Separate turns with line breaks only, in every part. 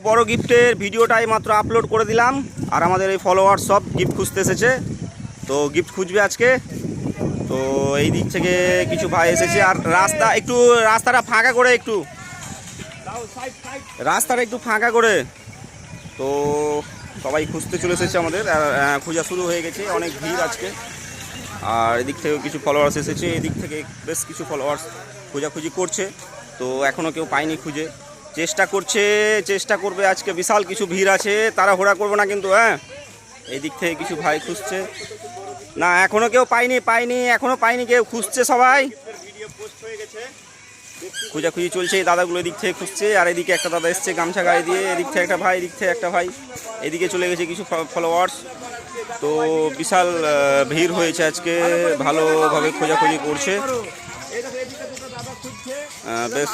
বড় গিফটের ভিডিওটাই মাত্র আপলোড করে দিলাম। আর আমাদের এই ফলোয়ার সব গিফট খুঁজতে এসেছে, তো গিফট খুঁজবে আজকে। তো এই দিক থেকে কিছু ভাই এসেছে। আর রাস্তাটা ফাঁকা করে, রাস্তাটা একটু ফাঁকা করে। তো সবাই খুঁজতে চলে এসেছে আমাদের, খোঁজা শুরু হয়ে গেছে, অনেক ভিড় আজকে। আর এদিক থেকেও কিছু ফলোয়ার্স এসেছে, এদিক থেকে বেশ কিছু ফলোয়ার্স খোঁজাখুঁজি করছে। তো এখনও কেউ পায়নি খুঁজে, চেষ্টা করবে আজকে। বিশাল কিছু ভিড় আছে, তারা হোড়া করবো না কিন্তু। এই দিক থেকে কিছু ভাই খুঁজছে, না এখনও কেউ এখনও পায়নি কেউ, খুঁজছে সবাই। খোঁজাখুঁজি চলছে, এই দাদাগুলো এদিক থেকে খুঁজছে। আর এদিকে একটা দাদা এসছে গামছা গায়ে দিয়ে, এদিক থেকে একটা ভাই, এদিক থেকে একটা ভাই, এদিকে চলে গেছে কিছু ফলোয়ার্স। তো বিশাল ভিড় হয়েছে আজকে, ভালোভাবে খোঁজাখুঁজি করছে। বেশ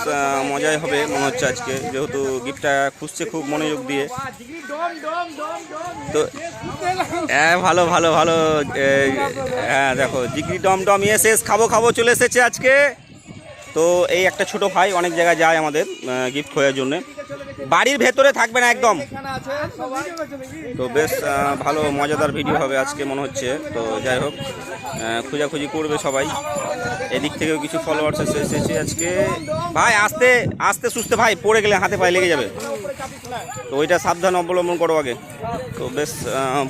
মজাই হবে মনে হচ্ছে আজকে, যেহেতু গিফটটা খুঁজছে খুব মনোযোগ দিয়ে। তো ভালো হ্যাঁ দেখো, জিগরি ডম এস খাবো চলে এসেছে আজকে। তো এই একটা ছোট ভাই অনেক জায়গায় যায় আমাদের গিফট খোঁজার জন্য, বাড়ির ভেতরে থাকবে না একদম। তো বেশ ভালো মজাদার ভিডিও হবে আজকে মনে হচ্ছে। তো যাই হোক, খোঁজাখুঁজি করবে সবাই। এদিক থেকেও কিছু ফলোয়ার্স এসেছে আজকে। ভাই আস্তে সুস্থে ভাই, পড়ে গেলে হাতে পায়ে লেগে যাবে, তো ওইটা সাবধান অবলম্বন করো আগে। তো বেশ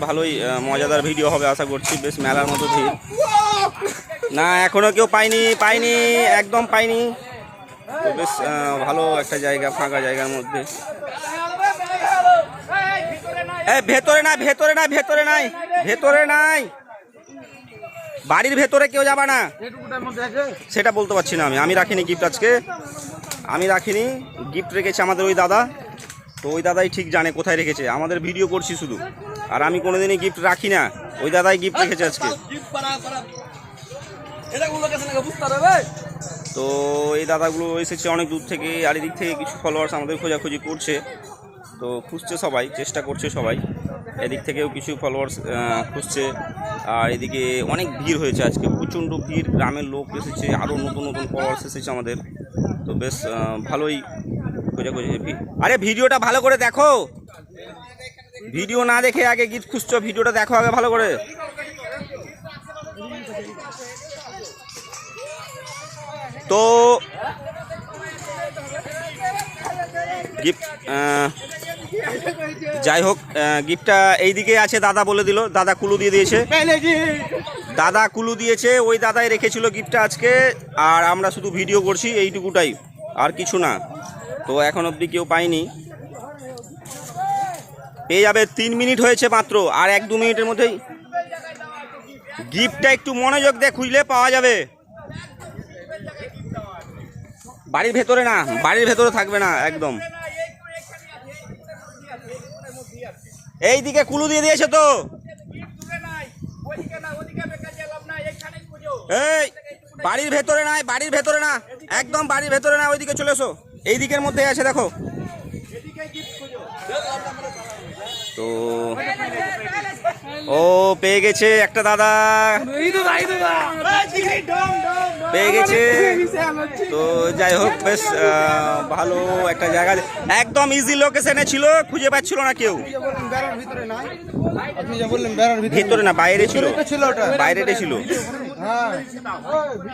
ভালোই মজাদার ভিডিও হবে আশা করছি, বেশ মেলার মতো ভিড়। না এখনও কেউ পাইনি একদম পাইনি। তো বেশ ভালো একটা জায়গা, ফাঁকা জায়গার মধ্যে। ভেতরে নাই, বাড়ির ভেতরে কেউ যাবা না, সেটা বলতে পারছি না। আমি রাখিনি গিফট আজকে, গিফট রেখেছে আমাদের ওই দাদা। তো ওই দাদাই ঠিক জানে কোথায় রেখেছে, আমাদের ভিডিও করছি শুধু, আর আমি কোনোদিনই গিফট রাখি না। ওই দাদাই গিফট রেখেছে আজকে। তো এই দাদাগুলো এসেছে অনেক দূর থেকে, আর এদিক থেকে কিছু ফলোয়ার্স আমাদের খোঁজাখুঁজি করছে। তো খুঁজছে সবাই, চেষ্টা করছে সবাই। এদিক থেকেও কিছু ফলোয়ার্স খুঁজছে। আর এদিকে অনেক ভিড় হয়েছে আজকে, প্রচণ্ড ভিড়, গ্রামের লোক এসেছে, আরও নতুন ফলোয়ার্স এসেছে আমাদের। তো বেশ ভালোই খোঁজাখুঁজি। আরে ভিডিওটা ভালো করে দেখো, ভিডিও না দেখে আগে গিফট খুঁজছো, ভিডিওটা দেখো আগে ভালো করে। তো গিফট যাই হোক, গিফটটা এইদিকে আছে, দাদা বলে দিল, দাদা কুলু দিয়ে দিয়েছে, ওই দাদাই রেখেছিল গিফটটা আজকে। আর আমরা শুধু ভিডিও করছি এইটুকুটাই, আর কিছু না। তো এখন অবধি কেউ পাইনি, পেয়ে যাবে। 3 মিনিট হয়েছে মাত্র, আর 1-2 মিনিটের মধ্যেই গিফটটা একটু মনোযোগ দিয়ে খুঁজলে পাওয়া যাবে। বাড়ির ভেতরে থাকবে না একদম। এই দিকে কুলু দিয়ে দিয়েছে তো, এই বাড়ির ভেতরে না একদম, বাড়ির ভেতরে না, ওইদিকে চলে এসো, এই দিকের মধ্যে আছে দেখো। তো ও পেয়ে গেছে একটা দাদা, পেয়ে গেছে। তো যাই হোক, বেশ ভালো একটা জায়গা, একদম ইজি লোকেশনে ছিল, খুঁজে পাচ্ছিল না কেউ। ভিতরে না, বাইরে ছিল,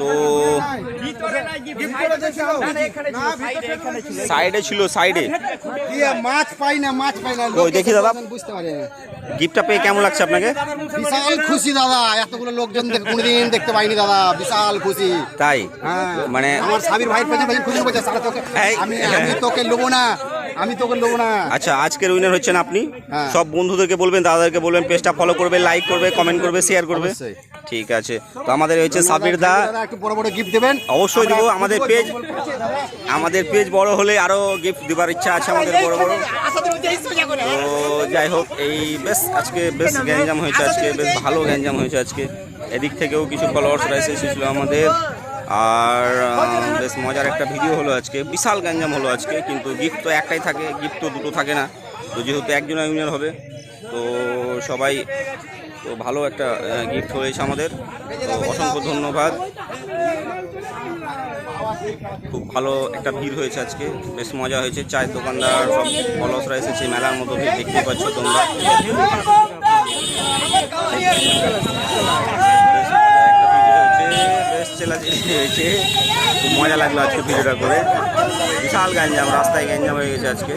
তো সাইডে ছিল,
মাছ পাই না।
দেখি দাদা, গিফটটা পেয়ে কেমন লাগছে আপনাকে?
বিশাল খুশি দাদা, এতগুলো লোকজন কোনোদিন দেখতে পাইনি দাদা, বিশাল খুশি।
তাই মানে
আমার সাবির ভাইয়ের পেছনে খুশি বলছে, আমি তোকে নেবো না।
আচ্ছা, আজকের উইনার হচ্ছেন আপনি। সব বন্ধুদেরকে বলবেন, দাদাদেরকে বলবেন, পেজটা ফলো করবে, লাইক করবে, কমেন্ট করবে, শেয়ার করবে। ঠিক আছে। তো আমাদের হচ্ছে সাবির দা,
একটু বড় গিফট দেবেন।
অবশ্যই দেবো। আমাদের পেজ বড় হলে আরো গিফট দেবার ইচ্ছা আছে আমাদের, বড়। তো যাই হোক, এই বেশ আজকে বেশ গ্যাঞ্জাম হয়েছে আজকে, বেশ ভালো গ্যাঞ্জাম হয়েছে আজকে। এদিক থেকেও কিছু ফলোয়ার্সরা এসেছিল আমাদের, আর বেশ মজার একটা ভিডিও হলো আজকে। বিশাল গ্যাঞ্জাম হলো আজকে, কিন্তু গিফট তো একটাই থাকে, গিফট তো দুটো থাকে না। তো যেহেতু একজনের উইনার হবে, তো সবাই, তো ভালো একটা গিফট হয়েছে আমাদের। তো অসংখ্য ধন্যবাদ। খুব ভালো একটা ভিড় হয়েছে আজকে, বেশ মজা হয়েছে। চায়ের দোকানদার সব অলসরা এসেছে, মেলার মতো ভিড় দেখতে পাচ্ছ তোমরা। বেশ মজা একটা ভিডিও হয়েছে, বেশ চেলাচেলি হয়েছে, খুব মজা লাগলো আজকে ভিডিওটা করে। বিশাল গ্যাঞ্জাম, রাস্তায় গ্যাঞ্জাম হয়ে গেছে আজকে।